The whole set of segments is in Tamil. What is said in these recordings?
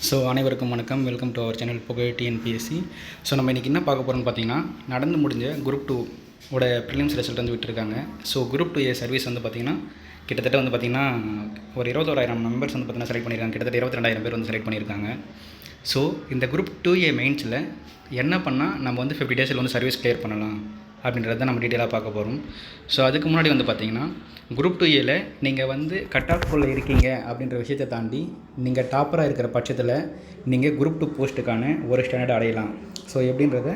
அனைவருக்கும் வணக்கம். வெல்கம் டு அவர் சேனல் புகழ் டிஎன்பிஎஸ்சி. நம்ம இன்றைக்கி என்ன பார்க்க போகிறோம்னு பார்த்தீங்கன்னா, நடந்து முடிஞ்ச குரூப் 2 ஓட ப்ரிலிம்ஸ் ரிசல்ட் வந்து விட்டுருக்காங்க. குரூப் 2A சர்வீஸ் வந்து பார்த்திங்கன்னா கிட்டத்தட்ட வந்து பார்த்திங்கன்னா ஒரு 21,000 மெம்பர்ஸ் வந்து பார்த்திங்கன்னா செலக்ட் பண்ணியிருக்காங்க. கிட்டத்தட்ட 22,000 பேர் வந்து செலக்ட் பண்ணியிருக்காங்க. இந்த குரூப் 2A மெயின்ஸில் என்ன பண்ணால் நம்ம வந்து 50 டேஸில் வந்து சர்வீஸ் கிளியர் பண்ணலாம் அப்படின்றத நம்ம டீட்டெயிலாக பார்க்க போகிறோம். அதுக்கு முன்னாடி வந்து பார்த்திங்கன்னா குரூப் 2Aல நீங்கள் வந்து கட் ஆஃப்குள்ளே இருக்கீங்க அப்படின்ற விஷயத்தை தாண்டி நீங்கள் டாப்பராக இருக்கிற பட்சத்தில் நீங்கள் குரூப் 2 போஸ்ட்டுக்கான ஒரு ஸ்டாண்டர்ட் அடையலாம். எப்படின்றத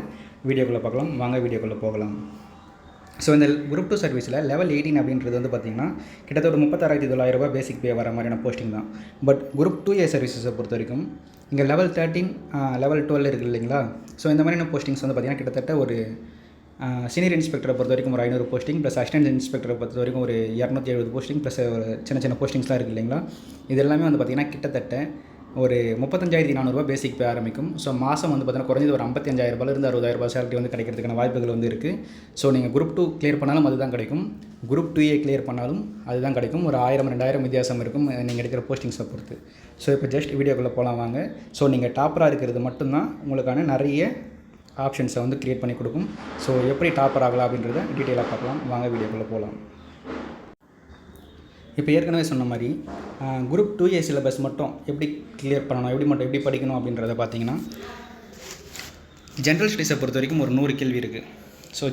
வீடியோக்குள்ளே பார்க்கலாம். வாங்க வீடியோக்குள்ளே போகலாம். இந்த குரூப் 2 சர்வீஸில் லெவல் 18 அப்படின்றது வந்து பார்த்திங்கன்னா கிட்டத்தட்ட 36,900 பேசிக் பே வர மாதிரியான போஸ்டிங் தான். பட் குரூப் 2A சர்வீஸஸை பொறுத்த வரைக்கும் இங்கே லெவல் 13 லெவல் 12 இருக்குது இல்லைங்களா. இந்த மாதிரியான போஸ்டிங்ஸ் வந்து பார்த்திங்கன்னா கிட்டத்தட்ட ஒரு சீனியர் இன்ஸ்பெக்டரை பொறுத்த வரைக்கும் ஒரு 500 போஸ்டிங் ப்ளஸ் அசிஸ்டன்ட் இன்ஸ்பெக்டரை பொறுத்த வரைக்கும் ஒரு 270 போஸ்டிங் ப்ளஸ் ஒரு சின்ன போஸ்டிங்ஸ்லாம் இருக்குது இல்லைங்களா. இது எல்லாமே வந்து பார்த்திங்கன்னா கிட்டத்தட்ட ஒரு 35,400 பேசிக் பே ஆரம்பிக்கும். மாதம் வந்து பார்த்திங்கன்னா குறைஞ்சது ஒரு 55,000 60,000 சேலரி வந்து கிடைக்கிறதுக்கான வாய்ப்புகள் வந்து இருக்குது. நீங்கள் குரூப் 2 கிளியர் பண்ணாலும் அதுதான் கிடைக்கும், குரூப் 2A கிளியர் பண்ணாலும் அதுதான் கிடைக்கும். ஒரு 1000-2000 வித்தியாசம் இருக்கும் நீங்கள் எடுக்கிற போஸ்டிங்ஸை பொறுத்து. இப்போ ஜஸ்ட் வீடியோக்குள்ளே போகலாம் வாங்க. நீங்கள் டாப்பராக இருக்கிறது மட்டும்தான் உங்களுக்கான நிறைய ஆப்ஷன்ஸை வந்து க்ரியேட் பண்ணி கொடுக்கும். எப்படி டாப்பர் ஆகலாம் அப்படின்றத டீட்டெயிலாக பார்க்கலாம். வாங்க வீடியோக்குள்ளே போகலாம். இப்போ ஏற்கனவே சொன்ன மாதிரி குரூப் 2A சிலபஸ் மட்டும் எப்படி கிளியர் பண்ணணும், எப்படி படிக்கணும் அப்படின்றத பார்த்தீங்கன்னா, ஜென்ரல் ஸ்டடீஸை பொறுத்த வரைக்கும் ஒரு 100 கேள்வி இருக்குது.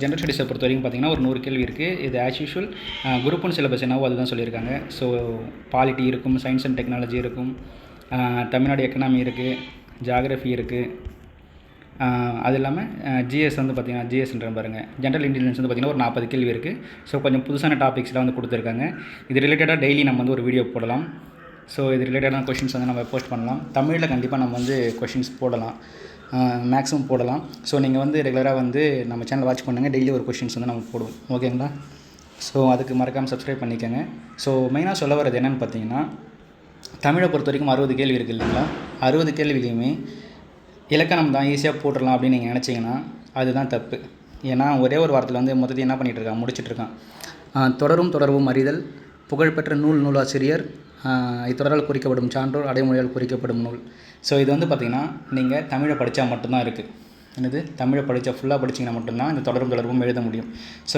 ஜென்ரல் ஸ்டடீஸை பொறுத்த வரைக்கும் பார்த்திங்கன்னா ஒரு 100 கேள்வி இருக்குது. இது ஆஸ் யூஷுவல் குரூப் 1 சிலபஸ் என்னவோ அதுதான் சொல்லியிருக்காங்க. பாலிட்டி இருக்கும், சயின்ஸ் அண்ட் டெக்னாலஜி இருக்கும், தமிழ்நாடு எக்கனாமி இருக்குது, ஜாகிரஃபி இருக்குது. அது இல்லாமல் ஜிஎஸ் வந்து பார்த்திங்கன்னா ஜிஎஸ்ன்ற பாருங்கள், ஜென்ரல் இன்டெலிஜென்ஸ் வந்து பார்த்திங்கன்னா ஒரு 40 கேள்வி இருக்குது. கொஞ்சம் புதுசான டாபிக்ஸ்லாம் வந்து கொடுத்துருக்காங்க. இது ரிலேட்டடாக டெய்லி நம்ம வந்து ஒரு வீடியோ போடலாம். இது ரிலேட்டடான கொஷின்ஸ் வந்து நம்ம போஸ்ட் பண்ணலாம். தமிழில் கண்டிப்பாக நம்ம வந்து கொஷின்ஸ் போடலாம், மேக்ஸிமம் போடலாம். நீங்கள் வந்து ரெகுலராக வந்து நம்ம சேனல் வாட்ச் பண்ணுங்கள். டெய்லி ஒரு கொஷின்ஸ் வந்து நம்ம போடுவோம், ஓகேங்களா. அதுக்கு மறக்காமல் சப்ஸ்கிரைப் பண்ணிக்கோங்க. மெயினாக சொல்ல வரது என்னென்னு பார்த்தீங்கன்னா, தமிழை பொறுத்த வரைக்கும் 60 கேள்வி இருக்குது இல்லைங்களா. 60 கேள்விலையுமே இலக்கணம் தான் ஈஸியாக போட்டுடலாம் அப்படின்னு நீங்கள் நினச்சிங்கன்னா அதுதான் தப்பு. ஏன்னா ஒரே ஒரு வாரத்தில் வந்து மொத்தத்தையும் என்ன பண்ணிகிட்ருக்கான், முடிச்சிட்ருக்கான். தொடர்பும் அறிதல், புகழ்பெற்ற நூலாசிரியர், இத்தொடரால் குறிக்கப்படும் சான்றோர், அடைமொழியால் குறிக்கப்படும் நூல். இது வந்து பார்த்திங்கன்னா நீங்கள் தமிழை படித்தா மட்டும்தான் இருக்குது. தமிழை ஃபுல்லாக படிச்சிங்கன்னா மட்டும்தான் இந்த தொடர்பும் எழுத முடியும்.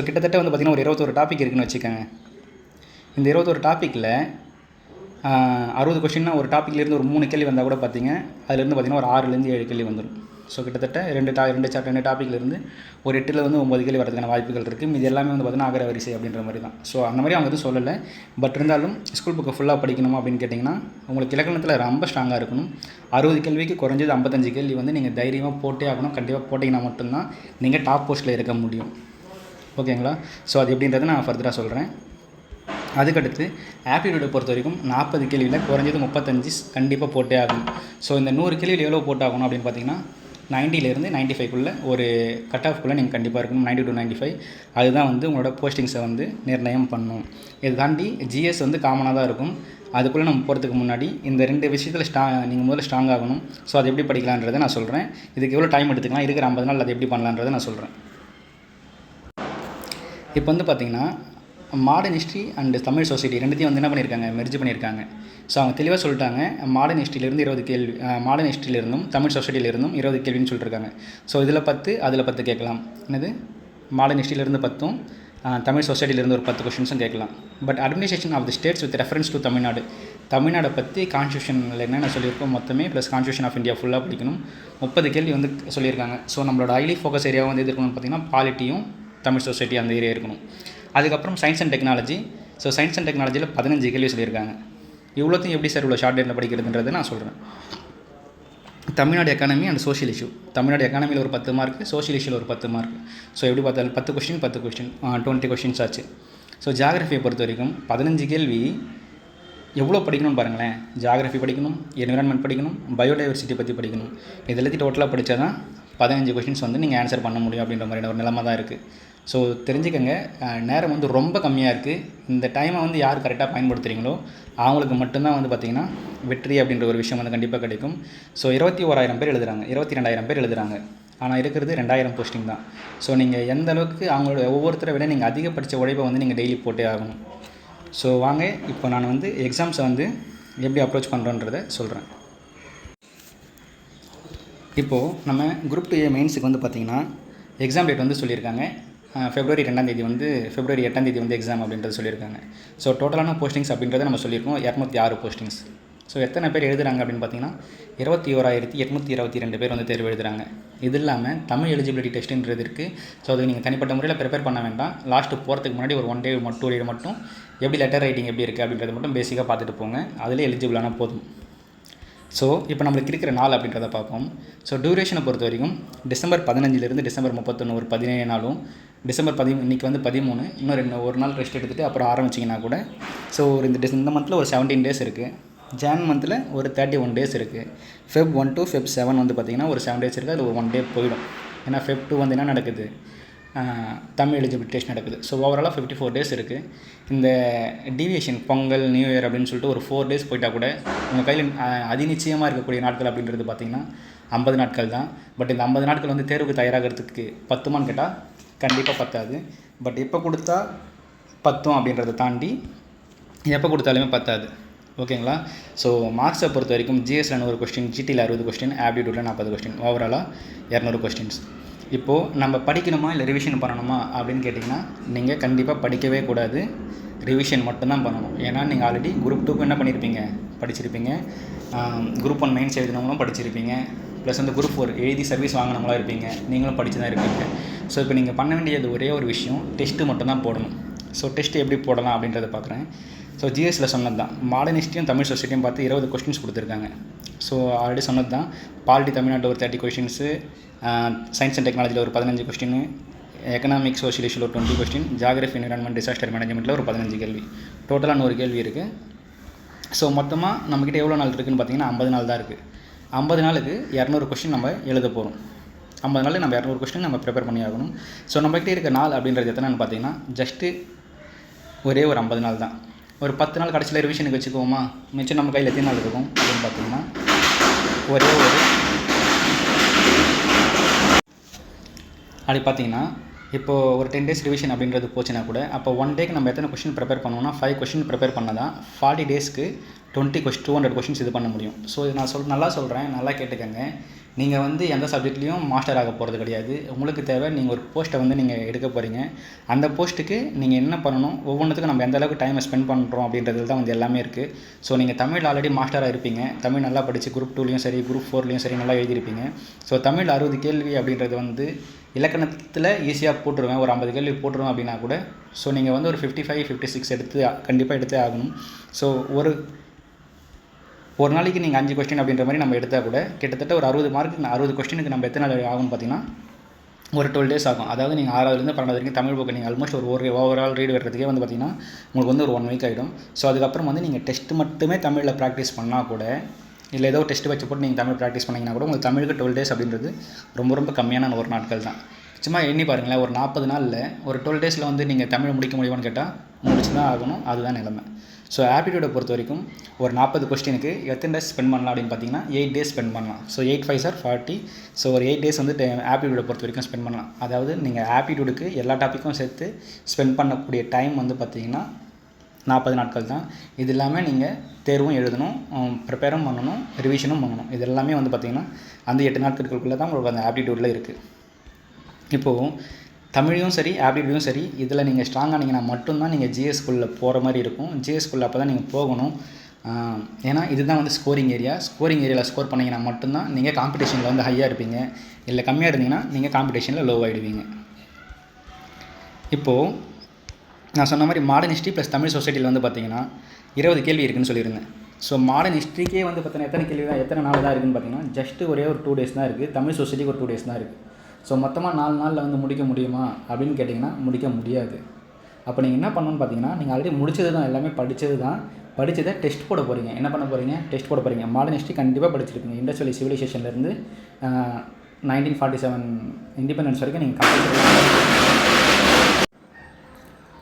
கிட்டத்தட்ட வந்து பார்த்திங்கன்னா ஒரு 21 டாபிக் இருக்குதுன்னு வச்சுக்கோங்க. இந்த 21 டாப்பிக்கில் 60 கொஷின்னா ஒரு டாப்பிக்லேருந்து ஒரு 3 கேள்வி வந்தால் கூட பார்த்திங்க அதுலேருந்து பார்த்திங்கன்னா ஒரு 6-7 கேள்வி வந்துடும். கிட்டத்தட்ட ரெண்டு டாப்பிக்லேருந்து ஒரு 8-9 கேள்வி வரதுக்கான வாய்ப்புகள் இருக்குது. இது எல்லாமே வந்து பார்த்திங்கன்னா அகர வரிசை அப்படின்ற மாதிரி தான். அந்த மாதிரி அவங்க எதுவும் சொல்லலை. பட் இருந்தாலும் ஸ்கூல் புக்கை ஃபுல்லாக படிக்கணுமா அப்படின்னு கேட்டிங்கன்னா உங்களுக்கு இலக்கணத்தில் ரொம்ப ஸ்ட்ராங்காக இருக்கணும். 60 கேள்விக்கு குறைஞ்சது 55 கேள்வி வந்து நீங்கள் தைரியமாக போட்டே ஆகணும். கண்டிப்பாக போட்டிங்கன்னா மட்டும்தான் நீங்கள் டாப் போஸ்ட்டில் இருக்க முடியும், ஓகேங்களா. அது எப்படின்றத நான் ஃபர்தராக சொல்கிறேன். அதுக்கடுத்து ஆப்டிடியூடை பொறுத்த வரைக்கும் 40 கேள்வியில் குறைஞ்சது 35 கண்டிப்பாக போட்டே ஆகணும். இந்த 100 கேள்வியில் எவ்வளோ போட்டாகணும் அப்படின்னு பார்த்தீங்கன்னா 90லேருந்து 95க்குள்ளே ஒரு கட் ஆஃப்குள்ளே நீங்கள் கண்டிப்பாக இருக்கணும். 90 to 95 அதுதான் வந்து உங்களோட போஸ்டிங்ஸை வந்து நிர்ணயம் பண்ணணும். இதை தாண்டி ஜிஎஸ் வந்து காமனாக தான் இருக்கும். அதுக்குள்ளே நம்ம போகிறதுக்கு முன்னாடி இந்த 2 விஷயத்தில் நீங்கள் முதல்ல ஸ்ட்ராங் ஆகணும். அது எப்படி படிக்கலான்றதை நான் சொல்கிறேன். இதுக்கு எவ்வளோ டைம் எடுத்துக்கலாம், இருக்கிற 50 நாள் அதை எப்படி பண்ணலான்றதை நான் சொல்கிறேன். இப்போ வந்து பார்த்திங்கன்னா modern history and Tamil society ரெண்டுத்தையும் வந்து என்ன பண்ணியிருக்காங்க, மெர்ஜ் பண்ணியிருக்காங்க. அவங்க தெளிவாக சொல்லிட்டாங்க, மாடர்ன் ஹிஸ்ட்ரியிலேருந்து 20 கேள்வி, மாடர்ன் ஹிஸ்ட்ரியிலிருந்தும் தமிழ் சொசைட்டியிலிருந்தும் 20 கேள்வின்னு சொல்லியிருக்காங்க. இதில் 10 அதில் 10 கேட்கலாம். மாடர்ன் ஹிஸ்ட்ரியிலேருந்து 10, தமிழ் சொசைட்டியிலேருந்து ஒரு 10 கொஷின்ஸும் கேட்கலாம். But administration of the States with reference to தமிழ்நாடை பற்றி கான்ஸ்டியூஷனில் என்னென்ன சொல்லியிருக்கோம் மொத்தமே ப்ளஸ் கான்ஸ்டியூஷன் ஆஃப் இந்தியா ஃபுல்லாக படிக்கணும். 30 கேள்வி வந்து சொல்லியிருக்காங்க. நம்மளோட ஹைலி ஃபோக்கஸ் ஏரியாவை வந்து எது இருக்கணும்னு பார்த்திங்கன்னா பாலிட்டியும் தமிழ் சொசைட்டி அந்த ஏரியா இருக்கணும். அதுக்கப்புறம் science and technology. Science and டெக்னாலஜியில் 15 கேள்வி சொல்லியிருக்காங்க. இவ்வளோத்தையும் எப்படி சார் இவ்வளோ ஷார்ட் டேட்டில் படிக்கிறதுன்றதை நான் சொல்கிறேன். Tamil Nadu economy and social issue. Tamil Nadu எக்கானமியில் ஒரு 10 மார்க், சோஷியல் இஷ்யூவில் ஒரு 10 மார்க். எப்படி பார்த்தாலும் 10 கொஷின் 20 கொஷின்ஸ் ஆச்சு. ஜாகிரஃபியை பொறுத்த வரைக்கும் 15 கேள்வி எவ்வளோ படிக்கணும்னு பாருங்களேன். ஜாகிரஃபி படிக்கணும், என்விரான்மெண்ட் படிக்கணும், பயோடைவர்சிட்டி பற்றி படிக்கணும். இது எல்லாத்தையும் டோட்டலாக படித்தா தான் 15 கொஷின்ஸ் வந்து நீங்கள் ஆன்சர் பண்ண முடியும் அப்படின்ற மாதிரியான ஒரு நிலைமை தான் இருக்குது. தெரிஞ்சுக்கங்க, நேரம் வந்து ரொம்ப கம்மியாக இருக்குது. இந்த டைமை வந்து யார் கரெக்டாக பயன்படுத்துகிறீங்களோ அவங்களுக்கு மட்டும்தான் வந்து பார்த்திங்கன்னா வெற்றி அப்படின்ற ஒரு விஷயம் வந்து கண்டிப்பாக கிடைக்கும். 21,000 பேர் எழுதுகிறாங்க, 22,000 பேர் எழுதுகிறாங்க. ஆனால் இருக்கிறது 2,000 போஸ்டிங் தான். நீங்கள் எந்த அளவுக்கு அவங்களோட ஒவ்வொருத்தரை விட நீங்கள் அதிகப்படித்த உழைப்பை வந்து நீங்கள் டெய்லி போட்டே ஆகணும். வாங்க இப்போ நான் வந்து எக்ஸாம்ஸை வந்து எப்படி அப்ரோச் பண்ணுறோன்றதை சொல்கிறேன். இப்போது நம்ம குரூப் 2A மெயின்ஸுக்கு வந்து பார்த்திங்கன்னா எக்ஸாம் டேட் வந்து சொல்லியிருக்காங்க. February 2 வந்து February 8 வந்து எக்ஸாம் அப்படின்றது சொல்லியிருக்காங்க. ஸோ டோட்டலான போஸ்டிங்ஸ் அப்படின்றத நம்ம சொல்லியிருக்கோம் 206 போஸ்டிங்ஸ். ஸோ எத்தனை பேர் எழுதுகிறாங்க அப்படின்னு பார்த்தீங்கன்னா 21,822 பேர் வந்து தேர்வு எழுதுகிறாங்க. இது இல்லாமல் தமிழ் எலிஜிபிலிட்டி டெஸ்ட்டுன்றது இருக்குது. ஸோ அது நீங்கள் தனிப்பட்ட முறையில் ப்ரிப்பேர் பண்ண வேண்டாம். லாஸ்ட்டு போகிறதுக்கு முன்னாடி ஒரு 1 டே 2 டே மட்டும் எப்படி லெட்டர் ரைட்டிங் எப்படி இருக்குது அப்படின்றத மட்டும் பேசிக்காக பார்த்துட்டு போங்க. அதிலே எலிஜிபிளான போதும். ஸோ இப்போ நம்மளுக்கு இருக்கிற நாள் அப்படின்றத பார்ப்போம். ஸோ டியூரேஷனை பொறுத்த வரைக்கும் டிசம்பர் 15 டிசம்பர் 31 ஒரு 17 நாளும், டிசம்பர் இன்றைக்கி வந்து 13, இன்னும் ஒரு நாள் ரெஸ்ட் எடுத்துகிட்டு அப்புறம் ஆரம்பிச்சிங்கன்னா கூட ஸோ ஒரு இந்த மந்தில் ஒரு 17 டேஸ் இருக்குது. ஜான் மந்தில் ஒரு 31 டேஸ் இருக்குது. Feb 1 to Feb 7 வந்து பார்த்திங்கன்னா ஒரு 7 டேஸ் இருக்குது. அதில் ஒரு 1 டே போயிடும். ஏன்னா Feb 2 வந்து என்ன நடக்குது, தமிழ் எலிஜிபிலிட்டி டெஸ்ட் நடக்குது. ஸோ ஓவராலாக 54 டேஸ் இருக்குது. இந்த டீவியேஷன் பொங்கல் நியூ இயர் அப்படின்னு சொல்லிட்டு ஒரு 4 டேஸ் போயிட்டால் கூட உங்கள் கையில் அதிநிச்சயமாக இருக்கக்கூடிய நாட்கள் அப்படின்றது பார்த்திங்கன்னா 50 நாட்கள் தான். பட் இந்த 50 நாட்கள் வந்து தேர்வுக்கு தயாராகிறதுக்கு பத்துமான்னு கேட்டால் கண்டிப்பாக பத்தாது. பட் எப்போ கொடுத்தா பத்தும் அப்படின்றத தாண்டி எப்போ கொடுத்தாலுமே பத்தாது. ஓகேங்களா? ஸோ மார்க்ஸை பொறுத்த வரைக்கும் ஜிஎஸ்ல 100 கொஸ்டின், ஜிடியில் 60 கொஸ்டின், ஆப்டிடியூட்டில் 40 கொஸ்டின், ஓவராலாக 200 கொஸ்டின்ஸ். இப்போது நம்ம படிக்கணுமா இல்லை ரிவிஷன் பண்ணணுமா அப்படின்னு கேட்டிங்கன்னா நீங்கள் கண்டிப்பாக படிக்கவே கூடாது, ரிவிஷன் மட்டும்தான் பண்ணணும். ஏன்னா நீங்கள் ஆல்ரெடி குரூப் 2க்கு என்ன பண்ணியிருப்பீங்க, படிச்சிருப்பீங்க. குரூப் 1 மெயின்ஸ் எழுதினவங்களும் படிச்சிருப்பீங்க. ப்ளஸ் வந்து குரூப் 4 எழுதி சர்வீஸ் வாங்கினவங்களாம் இருப்பீங்க. நீங்களும் படித்து தான் இருப்பீங்க. ஸோ இப்போ நீங்கள் பண்ண வேண்டியது ஒரே ஒரு விஷயம், டெஸ்ட்டு மட்டும்தான் போடணும். ஸோ டெஸ்ட்டு எப்படி போடலாம் அப்படின்றத பார்க்குறேன். ஸோ ஜிஎஸ்சில் சொன்னது தான், மாடர்ன் ஹிஸ்ட்ரியும் தமிழ் சொசைட்டியும் பார்த்து 20 கொஸ்டின்ஸ் கொடுத்துருக்காங்க. ஸோ ஆல்ரெடி சொன்னது தான், பாலிட்டி தமிழ்நாட்டில் ஒரு 30 கொஸ்டின்ஸு, சயின்ஸ் அண்ட் டெக்னாலஜியில் ஒரு 15 கொஸ்டின், எக்கனாமிக் சோஷியல் இஷ்யூவில் ஒரு 20 கொஸ்டின், ஜியாகிரஃபி என்விரான்மெண்ட் டிசாஸ்டர் மேனேஜ்மெண்ட்டில் ஒரு 15 கேள்வி, டோட்டலாக 100 கேள்வி இருக்குது. ஸோ மொத்தமாக நம்மக்கிட்ட எவ்வளோ நாள் இருக்குதுன்னு பார்த்தீங்கன்னா 50 நாள் தான் இருக்குது. 50 நாளுக்கு 200 கொஸ்டின் நம்ம எழுத போகிறோம். 50 நாள் நம்ம 200 கொஸ்டின் நம்ம ப்ரிப்பேர் பண்ணி ஆகணும். ஸோ நம்மக்கிட்ட இருக்க நாள் அப்படின்றது எத்தனைன்னு பார்த்தீங்கன்னா ஜஸ்ட்டு ஒரே ஒரு 50 நாள் தான். ஒரு 10 நாள் கடைசியில் ரிவிஷனுக்கு வச்சுக்குவோமா, மிச்சம் நம்ம கையில் எத்தனை நாள் இருக்கும் அப்படின்னு பார்த்தீங்கன்னா ஒரே ஒரு அப்படி பார்த்தீங்கன்னா இப்போது ஒரு 10 டேஸ் ரிவிஷன் அப்படின்றது போச்சுன்னா கூட அப்போ 1 டேக்கு நம்ம எத்தனை கொஸ்டின் ப்ரிப்பேர் பண்ணோம்னா 5 கொஸ்டின் ப்ரிப்பேர் பண்ண தான் 40 டேஸ்க்கு 200 கொஸ்டின்ஸ் இது பண்ண முடியும். ஸோ இது நான் நல்லா சொல்கிறேன், நல்லா கேட்டுக்கங்க. நீங்கள் வந்து எந்த சப்ஜெக்ட்லேயும் மாஸ்டர் ஆக போகிறது கிடையாது. உங்களுக்கு தேவை நீங்கள் ஒரு போஸ்ட்டை வந்து நீங்கள் எடுக்க போகிறீங்க. அந்த போஸ்ட்டுக்கு நீங்கள் என்ன பண்ணணும், ஒவ்வொன்றுத்துக்கும் நம்ம எந்த அளவுக்கு டைமை ஸ்பெண்ட் பண்ணுறோம் அப்படின்றதுல தான் வந்து எல்லாமே இருக்குது. ஸோ நீங்கள் தமிழ் ஆல்ரெடி மாஸ்டராக இருப்பீங்க. தமிழ் நல்லா படித்து குரூப் 2லேயும் சரி குரூப் 4லேயும் சரி நல்லா எழுதியிருப்பீங்க. ஸோ தமிழ் 60 கேள்வி அப்படின்றது வந்து இலக்கணத்தில் ஈஸியாக போட்டுருவேன், ஒரு 50 கேள்வி போட்டுருவேன் அப்படின்னா கூட ஸோ நீங்கள் வந்து ஒரு 55, 56 கண்டிப்பாக எடுத்தே ஆகணும். ஸோ ஒரு நாளைக்கு நீங்கள் 5 கொஸ்டின் அப்படின்ற மாதிரி நம்ம எடுத்தால் கூட கிட்டத்தட்ட ஒரு 60 மார்க்கு 60 கொஸ்டினுக்கு நம்ம எத்தனை நாள் ஆகும்னு பார்த்தீங்கன்னா ஒரு 12 டேஸ் ஆகும். அதாவது நீங்கள் 6ஆவதுலேருந்து 12ஆவது வரைக்கும் தமிழ் புக்கு நீங்கள் ஆல்மோஸ்ட் ஒரு ஓவரால் ரீடு வர்றதுக்கே வந்து பார்த்திங்கன்னா உங்களுக்கு வந்து ஒரு 1 வீக் ஆகிடும். ஸோ அதுக்கப்புறம் வந்து நீங்கள் டெஸ்ட்டு மட்டுமே தமிழில் ப்ராக்டிஸ் பண்ணால் கூட இல்லை ஏதோ டெஸ்ட் வச்சு போட்டு நீங்கள் தமிழ் ப்ராக்டிஸ் பண்ணிங்கன்னா கூட உங்களுக்கு தமிழுக்கு 12 டேஸ் அப்படின்றது ரொம்ப ரொம்ப கம்மியான ஒரு நாட்கள் தான். சும்மா எண்ணி பாருங்களேன், ஒரு 40 நாளில் ஒரு 12 டேஸில் வந்து நீங்கள் தமிழ் முடிக்க முடியுமான்னு கேட்டால் முடிச்சு தான் ஆகணும். அதுதான் நிலைமை. ஸோ ஆப்டிடியூடை பொறுத்த வரைக்கும் ஒரு 40 கொஸ்டினுக்கு எத்தனை டேஸ் ஸ்பெண்ட் பண்ணலாம் அப்படின்னு பார்த்தீங்கன்னா 8 டேஸ் ஸ்பெண்ட் பண்ணலாம். So 8 5 are 40. ஸோ ஒரு 8 டேஸ் வந்து ஆப்டிடியூடை பொறுத்த வரைக்கும் ஸ்பெண்ட் பண்ணலாம். அதாவது நீங்கள் ஆப்டிடியூடுக்கு எல்லா டாப்பிக்கும் சேர்த்து ஸ்பெண்ட் பண்ணக்கூடிய டைம் வந்து பார்த்திங்கன்னா 40 நாட்கள் தான். இது இல்லாமல் நீங்கள் தேர்வும் எழுதணும், ப்ரிப்பேரும் பண்ணணும், ரிவிஷனும் பண்ணணும். இது எல்லாமே வந்து பார்த்திங்கன்னா அந்த 8 நாட்களுக்குள்ளே தான் உங்களுக்கு அந்த ஆப்டிடியூடில் இருக்குது. இப்போது தமிழையும் சரி ஆப்டிடியூடும் சரி இதில் நீங்கள் ஸ்ட்ராங்கானீங்கன்னா மட்டும்தான் நீங்கள் ஜிஎஸ்குள்ளே போகிற மாதிரி இருக்கும். ஜிஎஸ்குள்ளே அப்போ தான் நீங்கள் போகணும். ஏன்னா இதுதான் வந்து ஸ்கோரிங் ஏரியாவில் ஸ்கோர் பண்ணிங்கன்னா மட்டும்தான் நீங்கள் காம்படிஷனில் வந்து ஹையாக இருப்பீங்க. இல்லை கம்மியாக இருந்தீங்கன்னா நீங்கள் காம்படிஷனில் லோவாகிடுவீங்க. இப்போது நான் சொன்ன மாதிரி மாடர்ன் ஹிஸ்ட்ரி ப்ளஸ் தமிழ் சொசைட்டியில் வந்து பார்த்திங்கன்னா 20 கேள்வி இருக்குதுன்னு சொல்லியிருந்தேன். ஸோ மாடர்ன் ஹிஸ்ட்ரிக்கே வந்து பார்த்தீங்கன்னா எத்தனை கேள்வி தான் எத்தனை நாள் தான் இருக்குதுன்னு பார்த்தீங்கன்னா ஜஸ்ட்டு ஒரே ஒரு 2 டேஸ் தான் இருக்குது. தமிழ் சொசைட்டிக்கு ஒரு 2 டேஸ் தான் இருக்குது. ஸோ மொத்தமாக 4 நாளில் வந்து முடிக்க முடியுமா அப்படின்னு கேட்டிங்கன்னா முடிக்க முடியாது. அப்போ நீங்கள் என்ன பண்ணணும்னு பார்த்தீங்கன்னா நீங்கள் ஆல்ரெடி முடிச்சது தான், எல்லாமே படித்ததை டெஸ்ட் போட போகிறீங்க. என்ன பண்ண போகிறீங்க, டெஸ்ட் போட போகிறீங்க. மாடர்ன் ஹிஸ்ட்ரி கண்டிப்பாக படிச்சிருப்பீங்க. இண்டஸ்ட்ரியல் சிவிலைசேஷன்லேருந்து 1947 இண்டிபெண்டன்ஸ் வரைக்கும் நீங்கள் கம்பல்சரி.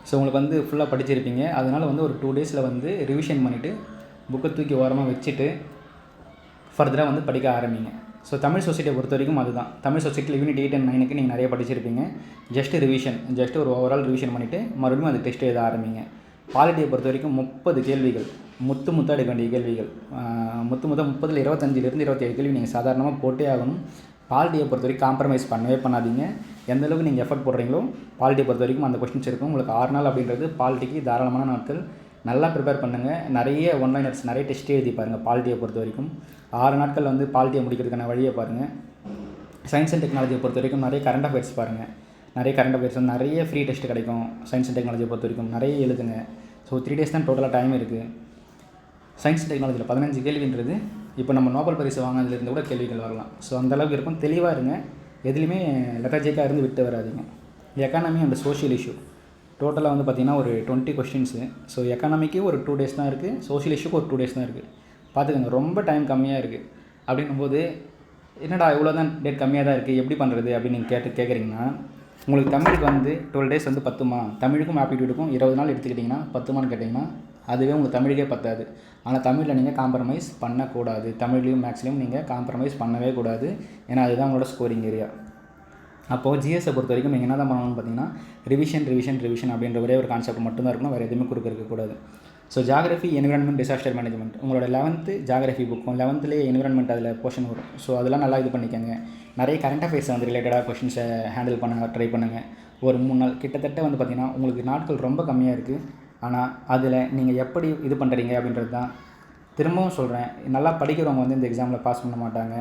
ஸோ உங்களுக்கு வந்து ஃபுல்லாக படிச்சிருப்பீங்க. அதனால் வந்து ஒரு 2 டேஸில் வந்து ரிவிஷன் பண்ணிவிட்டு புக்கை தூக்கி ஓரமாக வச்சுட்டு ஃபர்தராக வந்து படிக்க ஆரம்பிங்க. ஸோ தமிழ் சொசைட்டியை பொறுத்த வரைக்கும் அதுதான். தமிழ் சொசைட்டியில் யூனிட் 8 and 9க்கு நீங்கள் நிறைய படிச்சிருப்பீங்க. ஜஸ்ட்டு ஒரு ஓவரால் ரிவிஷன் பண்ணிவிட்டு மறுபடியும் அது டெஸ்ட் எழுத ஆரம்பிங்க. பாலிட்டியை பொறுத்த வரைக்கும் 30 கேள்விகள். முத்து முத்தாக எடுக்க வேண்டிய கேள்விகள். முத்து 30ல் 25லேருந்து 27 கேள்வி நீங்கள் சாதாரணமாக போட்டே ஆகணும். பாலிட்டியை பொறுத்த வரைக்கும் காம்ப்ரமைஸ் பண்ணவே பண்ணாதீங்க. எந்த அளவுக்கு நீங்கள் எஃபர்ட் போடுறீங்களோ பாலிட்டியை பொறுத்த வரைக்கும் அந்த கொஸ்டின்ஸ் இருக்கும். உங்களுக்கு 6 நாள் அப்படின்றது பாலிட்டிக்கு தாராளமான நாட்கள். நல்லா ப்ரிப்பேர் பண்ணுங்கள். நிறைய ஒன்லைனர்ஸ், நிறைய டெஸ்ட் எழுதி பாருங்கள். பாலிட்டியை பொறுத்த வரைக்கும் 6 நாட்கள் வந்து பாலிட்டியை முடிக்கிறதுக்கான வழியை பாருங்கள். சயின்ஸ் அண்ட் டெக்னாலஜியை பொறுத்த வரைக்கும் நிறைய கரண்ட் அஃபேர்ஸ் பாருங்கள். நிறைய கரண்ட் அஃபேர்ஸ் வந்து நிறைய ஃப்ரீ டெஸ்ட் கிடைக்கும். சயின்ஸ் அண்ட் டெக்னாலஜியை பொறுத்த வரைக்கும் நிறைய எழுதுங்க. ஸோ 3 days தான் டோட்டலாக டைம் இருக்குது. சயின்ஸ் அண்ட் டெக்னாலஜியில் 15 கேள்வின்றது இப்போ நம்ம நோபல் பரிசு வாங்கினதுலேருந்து கூட கேள்விகள் வரலாம். ஸோ அந்தளவுக்கு இருக்கும். தெளிவாக இருங்க. எதுலேயுமே லெத்தர்ஜிக்காக இருந்து விட்டு வராதிங்க. எக்கானமி அண்ட் சோஷியல் இஷ்யூ டோட்டலாக வந்து பார்த்திங்கன்னா ஒரு 20 கொஸ்டின்ஸு. ஸோ எக்கானமிக்கு ஒரு 2 days தான் இருக்குது. சோஷியல் இஷ்யூக்கு ஒரு 2 days தான் இருக்குது. பார்த்துக்கோங்க, ரொம்ப டைம் கம்மியாக இருக்குது. அப்படின்னும்போது என்னடா இவ்வளோ தான் டேட் கம்மியாக தான் இருக்குது, எப்படி பண்ணுறது அப்படின்னு நீங்கள் கேட்குறீங்கன்னா, உங்களுக்கு தமிழுக்கு வந்து 12 days வந்து பத்துமா? தமிழுக்கும் ஆப்டிடியூடுக்கும் 20 நாள் எடுத்துக்கிட்டிங்கன்னா பத்துமான்னு கேட்டிங்கன்னா அதுவே உங்களுக்கு தமிழுக்கே பத்தாது. ஆனால் தமிழில் நீங்கள் காம்ப்ரமைஸ் பண்ணக்கூடாது. தமிழ்லையும் மேக்ஸ்லையும் நீங்கள் காம்ப்ரமைஸ் பண்ணவே கூடாது. ஏன்னா அதுதான் உங்களோட ஸ்கோரிங் ஏரியா. அப்போது ஜிஎஸை பொறுத்த வரைக்கும் நீங்கள் என்ன தான் பண்ணணும்னு பார்த்தீங்கன்னா ரிவிஷன் அப்படின்ற ஒரே ஒரு கான்செப்ட் மட்டும்தான் இருக்கணும். வேறு எதுவுமே இருக்கக்கூடாது. So geography, environment, disaster management உங்களோட 11th ஜாகிரஃபி புக்கும் 11thலேயே என்விரான்மெண்ட் அதில் போர்ஷன் வரும். ஸோ அதெல்லாம் நல்லா இது பண்ணிக்கோங்க. நிறைய கரண்ட் அஃபேர்ஸ் வந்து ரிலேட்டடாக கொஷின்ஸை ஹேண்டில் பண்ண ட்ரை பண்ணுங்கள். ஒரு 3 நாள் கிட்டத்தட்ட வந்து பார்த்திங்கன்னா உங்களுக்கு நாட்கள் ரொம்ப கம்மியாக இருக்குது. ஆனால் அதில் நீங்கள் எப்படி இது பண்ணுறீங்க அப்படின்றது தான். திரும்பவும் சொல்கிறேன், நல்லா படிக்கிறவங்க வந்து இந்த எக்ஸாமில் பாஸ் பண்ண மாட்டாங்க.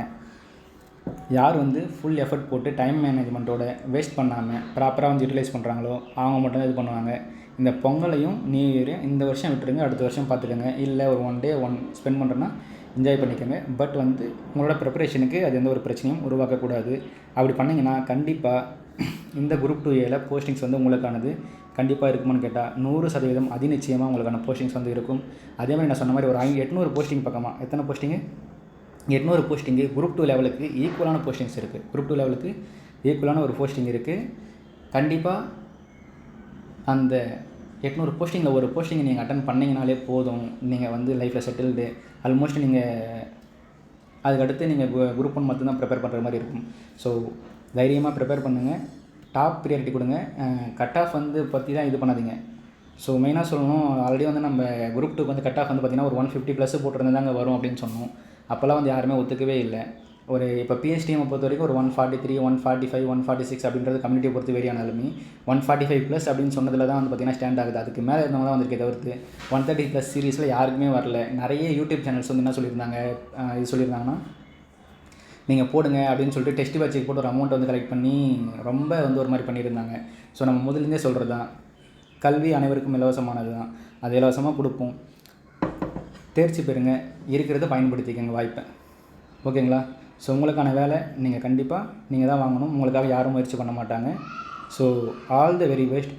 யார் வந்து ஃபுல் எஃபர்ட் போட்டு டைம் மேனேஜ்மெண்ட்டோட வேஸ்ட் பண்ணாமல் ப்ராப்பராக வந்து யூட்டிலைஸ் பண்ணுறாங்களோ அவங்க மட்டும் தான் இது பண்ணுவாங்க. இந்த பொங்கலையும் நியூ இயரையும் இந்த வருஷம் விட்டுருங்க, அடுத்த வருஷம் பார்த்துக்கோங்க. இல்லை ஒரு 1 day ஸ்பெண்ட் பண்ணுறேன்னா என்ஜாய் பண்ணிக்கோங்க. பட் வந்து உங்களோட ப்ரிப்பரேஷனுக்கு அது எந்த ஒரு பிரச்சனையும் உருவாக்கக்கூடாது. அப்படி பண்ணிங்கன்னா கண்டிப்பாக இந்த குரூப் 2A போஸ்டிங்ஸ் வந்து உங்களுக்கானது கண்டிப்பாக இருக்குமான்னு கேட்டால் 100% அதி நிச்சயமாக உங்களுக்கான போஸ்டிங்ஸ் வந்து இருக்கும். அதே மாதிரி நான் சொன்ன மாதிரி ஒரு 800 போஸ்டிங் பக்கமாக எத்தனை போஸ்டிங்கு 800 போஸ்டிங்கு குரூப் 2 லெவலுக்கு ஈக்குவலான போஸ்டிங்ஸ் இருக்குது. குரூப் 2 லெவலுக்கு ஈக்குவலான ஒரு போஸ்டிங் இருக்குது. கண்டிப்பாக அந்த 800 போஸ்டிங்கில் ஒரு போஸ்டிங்கை நீங்கள் அட்டன் பண்ணிங்கனாலே போதும். நீங்கள் வந்து லைஃப்பில் செட்டில்டு. ஆல்மோஸ்ட் நீங்கள் அதுக்கடுத்து நீங்கள் குரூப் 1 மட்டும்தான் ப்ரிப்பேர் பண்ணுற மாதிரி இருக்கும். ஸோ தைரியமாக ப்ரிப்பேர் பண்ணுங்கள். டாப் ப்ரியாரிட்டி கொடுங்க. கட் ஆஃப் வந்து பற்றி தான் இது பண்ணாதீங்க. ஸோ மெயினாக சொல்லணும், ஆல்ரெடி வந்து நம்ம குரூப் 2க்கு வந்து கட் ஆஃப் வந்து பார்த்திங்கன்னா ஒரு 150+ போட்டிருந்தாங்க வரும் அப்படின்னு சொன்னோம். அப்போல்லாம் வந்து யாருமே ஒத்துக்கவே இல்லை. ஒரு இப்போ பிஎஸ்டிஎம்மை பொறுத்த வரைக்கும் ஒரு 143, 145, 146 அப்படின்றது கம்யூனிட்டியை பொறுத்து வேரியானாலுமே 145+ அப்படின்னு சொன்னதில் தான் வந்து பார்த்திங்கன்னா ஸ்டாண்ட் ஆகுது. அதுக்கு மேலே இருந்தவங்க தான் வந்திருக்கே தவிர்த்து 130+ சீரீஸில் யாருக்குமே வரல. நிறைய யூடியூப் சேனல்ஸ் வந்து என்ன சொல்லியிருந்தாங்க, இது சொல்லியிருந்தாங்கன்னா நீங்கள் போடுங்க அப்படின்னு சொல்லிட்டு டெஸ்ட் பேட்சுக்கு போட்டு ஒரு அமௌண்ட் வந்து கலெக்ட் பண்ணி ரொம்ப வந்து ஒரு மாதிரி பண்ணியிருந்தாங்க. ஸோ நம்ம முதலேருந்தே சொல்கிறது தான், கல்வி அனைவருக்கும் இலவசமானது தான். அது இலவசமாக கொடுப்போம். தேர்ச்சி பெறுங்க, இருக்கிறத பயன்படுத்திக்கங்க வாய்ப்பை. ஓகேங்களா? ஸோ உங்களுக்கான வேலை நீங்கள் கண்டிப்பாக நீங்கள் தான் வாங்கணும். உங்களுக்காக யாரும் முயற்சி பண்ண மாட்டாங்க. So all the very best.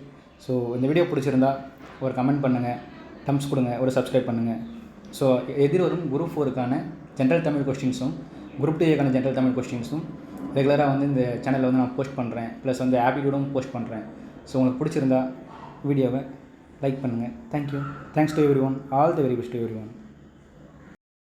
So இந்த வீடியோ பிடிச்சிருந்தா ஒரு கமெண்ட் பண்ணுங்கள், தம்ஸ் கொடுங்க, ஒரு சப்ஸ்கிரைப் பண்ணுங்கள். ஸோ எதிர்வரும் குரூப் 4க்கான ஜென்ரல் தமிழ் கொஸ்டின்ஸும் குரூப் 2க்கான ஜென்ரல் தமிழ் கொஸ்டின்ஸும் ரெகுலராக வந்து இந்த சேனலில் வந்து நான் போஸ்ட் பண்ணுறேன். ப்ளஸ் வந்து ஆப்டிடியூடும் போஸ்ட் பண்ணுறேன். ஸோ உங்களுக்கு பிடிச்சிருந்தா வீடியோவை லைக் பண்ணுங்கள். Thank you. Thanks to every one. All the very best to every one.